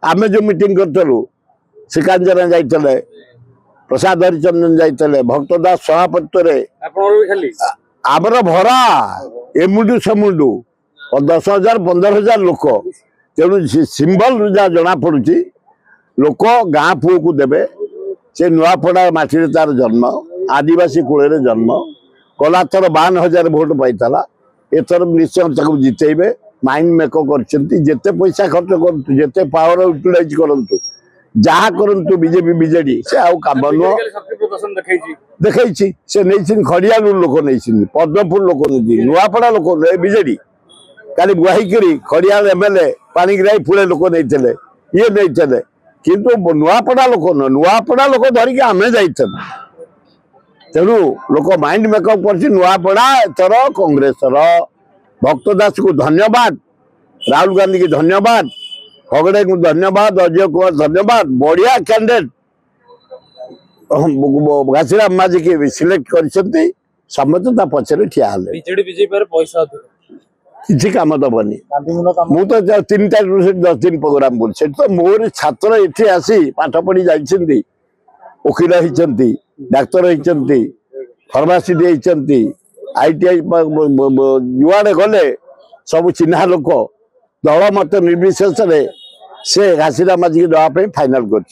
आमे जो मीटिंग करूँ श्रीकांत जाइए प्रसाद हरिचंदन जाइए भक्तदास सभापति आमर भरा एमुंडू सेमुंडू 10,000 15,000 लोक तेणु सिंबल जहाँ जना पड़ी लोक गाँ पुओ को देवे से नुआपड़ा माटी तार जन्म आदिवासी कूल जन्म गला थर 52,000 भोट पाई एथर निश्चय जितेबे माइंड मेक करते पैसा खर्च करूँ जिते पावर यूटिलाइज करूँ जहाँ करूँ बीजेपी बीजेडी से आउ काम नुह देखी से नहीं खड़ियालू लोक नहीं पद्मपुर लोक नहीं नुआपड़ा लोक बीजेडी काली बुआईकरी खड़ियाल एमएलए पाणिग्राही फुले लोक नहीं ये नहीं किंतु नुआपड़ा लोक न नुआपड़ा लोक धरिकी आम जाइए तेणु लोक माइंड मेकअप कर नुआपड़ा एथर कांग्रेस भक्तदास को धन्यवाद राहुल गांधी की धन्यवाद हगड़े को धन्यवाद अजय कुमार धन्यवाद बढ़िया कैंडिडेट घासीराम माझी के सिलेक्ट कर समस्त पचर ठिया किसी काम दबनी मु तो 3टा 10 दिन प्रोग्राम बोल तो मोर छात्र ये आसी पाठ पढ़ी जाइए वकिल होती डाक्तर होती फार्मासी होती ITI जुआड़े गले सब चिन्हा लोक दल मत निर्विशेष से घासीराम माझी के दवाई फाइनाल कर।